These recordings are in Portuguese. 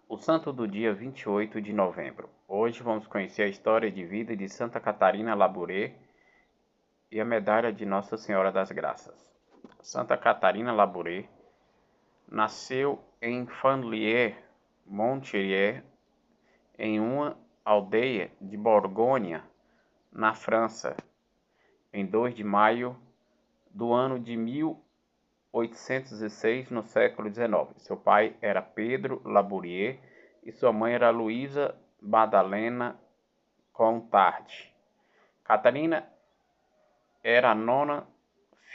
O santo do dia 28 de novembro. Hoje vamos conhecer a história de vida de Santa Catarina Labouré e a medalha de Nossa Senhora das Graças. Santa Catarina Labouré nasceu em Fanlier-Montcherier, em uma aldeia de Borgonha, na França, em 2 de maio do ano de 1806, no século XIX. Seu pai era Pedro Labourier e sua mãe era Luísa Madalena Contard. Catarina era a nona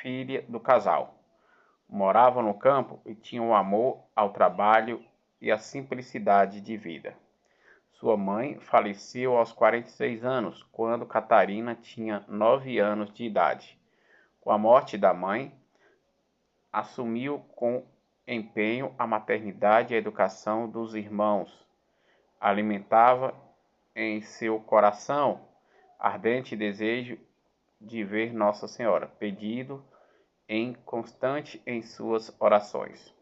filha do casal. Moravam no campo e tinham amor ao trabalho e à simplicidade de vida. Sua mãe faleceu aos 46 anos, quando Catarina tinha 9 anos de idade. Com a morte da mãe, assumiu com empenho a maternidade e a educação dos irmãos. Alimentava em seu coração ardente desejo de ver Nossa Senhora, pedido constante em suas orações.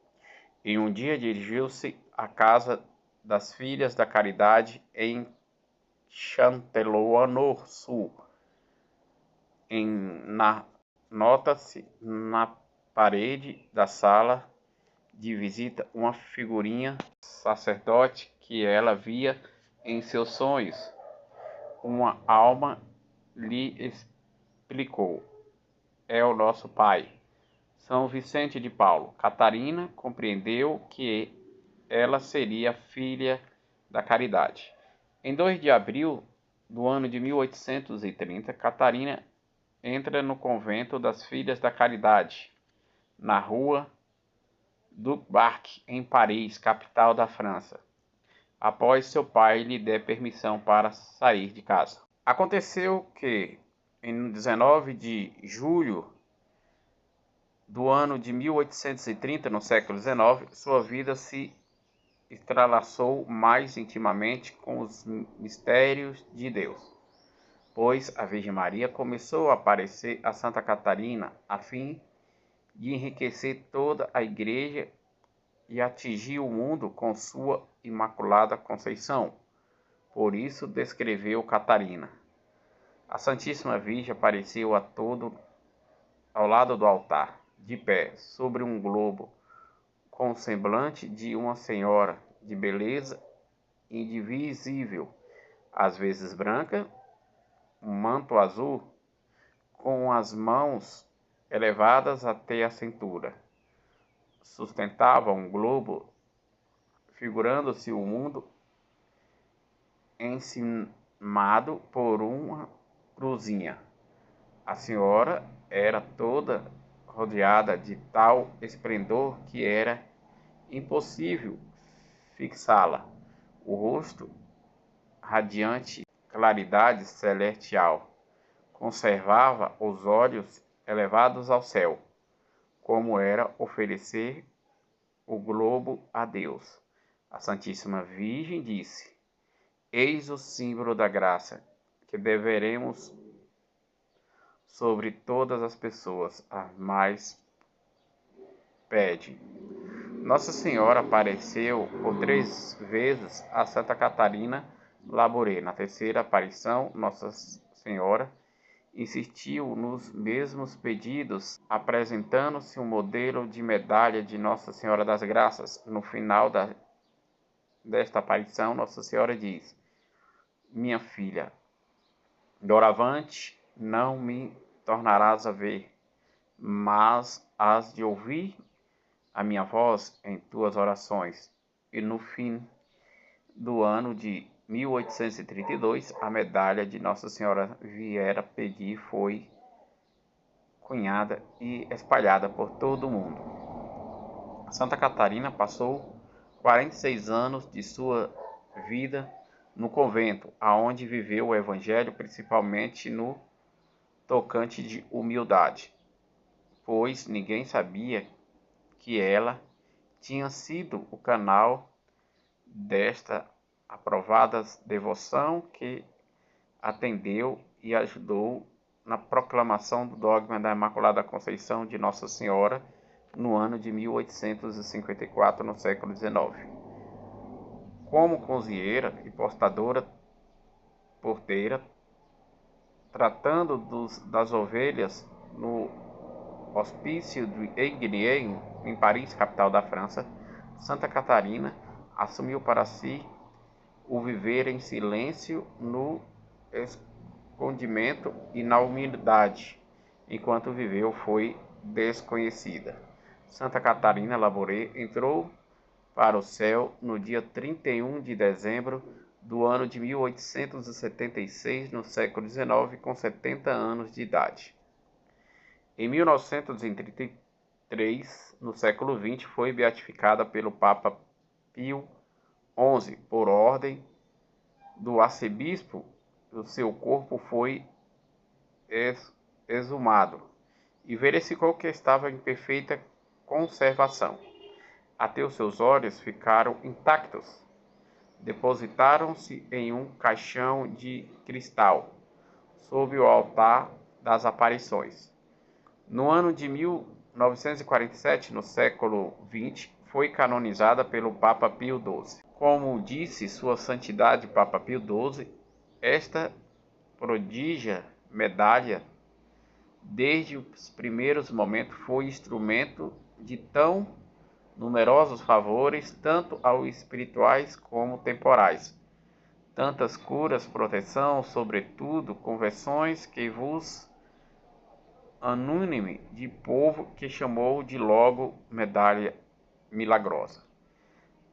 E um dia dirigiu-se à casa das Filhas da Caridade em Chanteloup-no-Sul. Nota-se na parede da sala de visita uma figurinha sacerdote que ela via em seus sonhos. Uma alma lhe explicou: é o nosso Pai, São Vicente de Paulo. Catarina compreendeu que ela seria filha da caridade. Em 2 de abril do ano de 1830, Catarina entra no convento das Filhas da Caridade, na rua du Bac, em Paris, capital da França, após seu pai lhe der permissão para sair de casa. Aconteceu que, em 19 de julho do ano de 1830, no século XIX, sua vida se entrelaçou mais intimamente com os mistérios de Deus, pois a Virgem Maria começou a aparecer a Santa Catarina a fim de enriquecer toda a Igreja e atingir o mundo com sua Imaculada Conceição. Por isso descreveu Catarina: a Santíssima Virgem apareceu ao lado do altar, de pé, sobre um globo, com o semblante de uma senhora de beleza indivisível, às vezes branca, um manto azul, com as mãos elevadas até a cintura. Sustentava um globo, figurando-se o mundo encimado por uma cruzinha. A senhora era toda rodeada de tal esplendor que era impossível fixá-la. O rosto, radiante claridade celestial, conservava os olhos elevados ao céu, como era oferecer o globo a Deus. A Santíssima Virgem disse: eis o símbolo da graça que deveremos sobre todas as pessoas, as mais pede. Nossa Senhora apareceu por 3 vezes a Santa Catarina Labouré. Na terceira aparição, Nossa Senhora insistiu nos mesmos pedidos, apresentando-se um modelo de medalha de Nossa Senhora das Graças. No final desta aparição, Nossa Senhora diz: minha filha, doravante não me tornarás a ver, mas hás de ouvir a minha voz em tuas orações. E no fim do ano de 1832, a medalha de Nossa Senhora viera pedir foi cunhada e espalhada por todo o mundo. Santa Catarina passou 46 anos de sua vida no convento, aonde viveu o Evangelho, principalmente no tocante de humildade, pois ninguém sabia que ela tinha sido o canal desta aprovada devoção, que atendeu e ajudou na proclamação do dogma da Imaculada Conceição de Nossa Senhora no ano de 1854, no século XIX. como cozinheira e porteira, tratando das ovelhas no hospício de Aiguillon, em Paris, capital da França. Santa Catarina assumiu para si o viver em silêncio, no escondimento e na humildade. Enquanto viveu, foi desconhecida. Santa Catarina Labouré entrou para o céu no dia 31 de dezembro do ano de 1876, no século XIX, com 70 anos de idade. Em 1933, no século XX, foi beatificada pelo Papa Pio XI, por ordem do arcebispo. O seu corpo foi exumado e verificou que estava em perfeita conservação. Até os seus olhos ficaram intactos. Depositaram-se em um caixão de cristal, sob o altar das aparições. No ano de 1947, no século XX, foi canonizada pelo Papa Pio XII. Como disse Sua Santidade Papa Pio XII, esta prodígia medalha, desde os primeiros momentos, foi instrumento de tão numerosos favores, tanto aos espirituais como temporais, tantas curas, proteção, sobretudo conversões, que vos anúnime de povo que chamou de logo medalha milagrosa.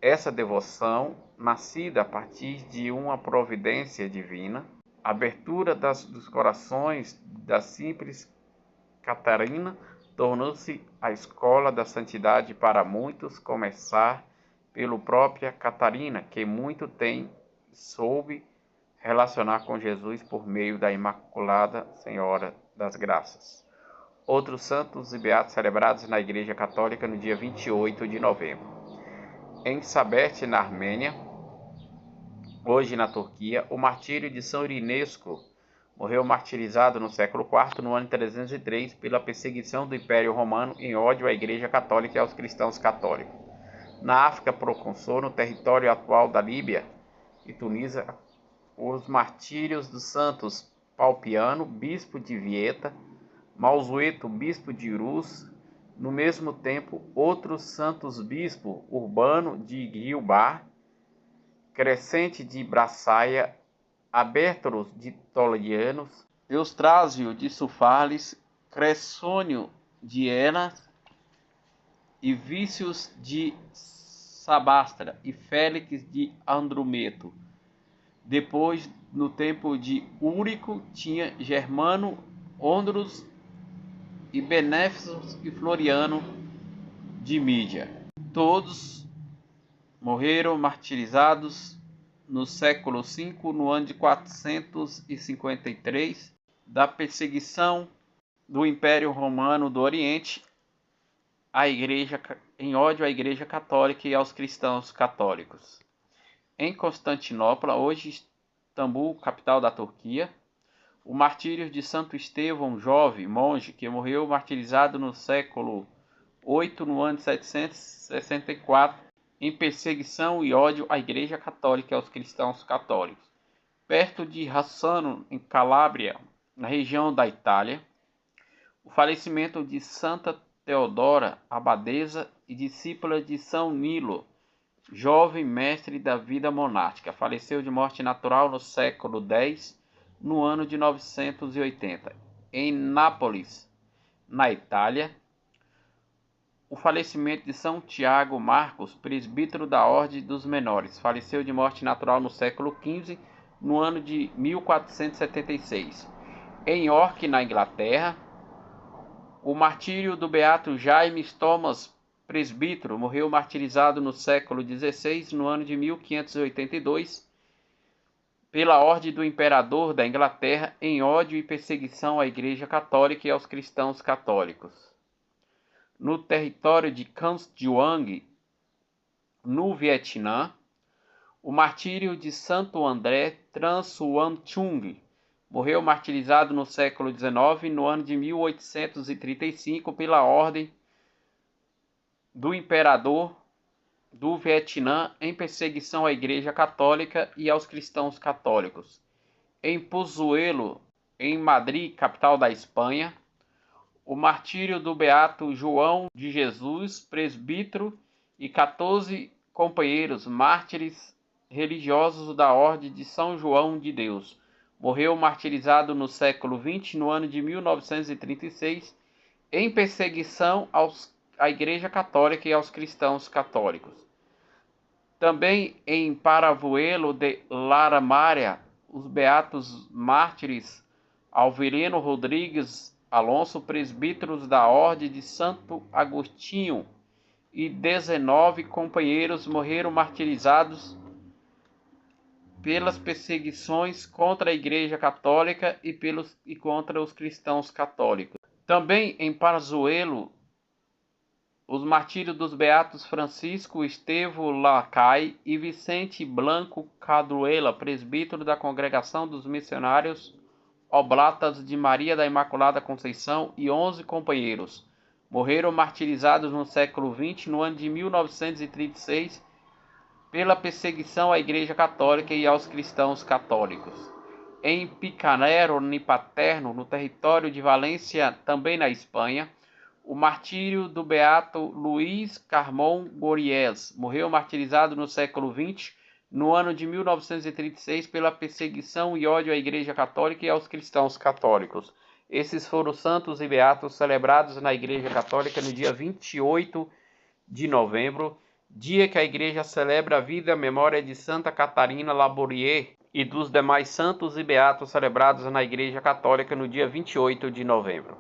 Essa devoção, nascida a partir de uma providência divina, abertura dos corações da simples Catarina, tornou-se a escola da santidade para muitos, começar pela própria Catarina, que muito tem soube relacionar com Jesus por meio da Imaculada Senhora das Graças. Outros santos e beatos celebrados na Igreja Católica no dia 28 de novembro. Em Saberte, na Armênia, hoje na Turquia, o martírio de São Irinesco morreu martirizado no século IV, no ano 303, pela perseguição do Império Romano em ódio à Igreja Católica e aos cristãos católicos. Na África proconsou, no território atual da Líbia e Tunísia, os martírios dos santos Palpiano, bispo de Vieta, Mausueto, bispo de Urus, no mesmo tempo outros santos bispos, Urbano de Gilbar, Crescente de Braçaia, Abértolos de Tolianos, Eustrásio de Sufales, Cressônio de Enas e Vícios de Sabastra e Félix de Andrometo. Depois, no tempo de Úrico, tinha Germano, Ondros e Benéficos e Floriano de Mídia. Todos morreram martirizados no século V, no ano de 453, da perseguição do Império Romano do Oriente em ódio à Igreja Católica e aos cristãos católicos. Em Constantinopla, hoje Istambul, capital da Turquia, o martírio de Santo Estevão, jovem monge, que morreu martirizado no século VIII, no ano de 764, em perseguição e ódio à Igreja Católica e aos cristãos católicos. Perto de Rassano, em Calábria, na região da Itália, o falecimento de Santa Teodora, abadesa e discípula de São Nilo, jovem mestre da vida monástica. Faleceu de morte natural no século X, no ano de 980. Em Nápoles, na Itália, o falecimento de São Tiago Marcos, presbítero da Ordem dos Menores. Faleceu de morte natural no século XV, no ano de 1476. Em York, na Inglaterra, o martírio do beato Jaime Thomas, presbítero, morreu martirizado no século XVI, no ano de 1582, pela ordem do imperador da Inglaterra, em ódio e perseguição à Igreja Católica e aos cristãos católicos. No território de Canjuang, no Vietnã, o martírio de Santo André Trans-Xuan Chung, morreu martirizado no século XIX, no ano de 1835, pela ordem do imperador do Vietnã em perseguição à Igreja Católica e aos cristãos católicos. Em Pozuelo, em Madrid, capital da Espanha, o martírio do beato João de Jesus, presbítero, e 14 companheiros mártires religiosos da Ordem de São João de Deus. Morreu martirizado no século XX, no ano de 1936, em perseguição à Igreja Católica e aos cristãos católicos. Também em Paravuelo de Laramária, os beatos mártires Alverino Rodrigues Alonso, presbíteros da Ordem de Santo Agostinho, e 19 companheiros morreram martirizados pelas perseguições contra a Igreja Católica e contra os cristãos católicos. Também em Parazuelo, os martírios dos beatos Francisco Estevão Lacay e Vicente Blanco Cadruela, presbítero da Congregação dos Missionários Oblatas de Maria da Imaculada Conceição, e 11 companheiros. Morreram martirizados no século XX, no ano de 1936, pela perseguição à Igreja Católica e aos cristãos católicos. Em Picanero, Paterno, no território de Valência, também na Espanha, o martírio do beato Luís Carmón Goriés. Morreu martirizado no século XX, no ano de 1936, pela perseguição e ódio à Igreja Católica e aos cristãos católicos. Esses foram os santos e beatos celebrados na Igreja Católica no dia 28 de novembro, dia que a Igreja celebra a vida e a memória de Santa Catarina Labourier e dos demais santos e beatos celebrados na Igreja Católica no dia 28 de novembro.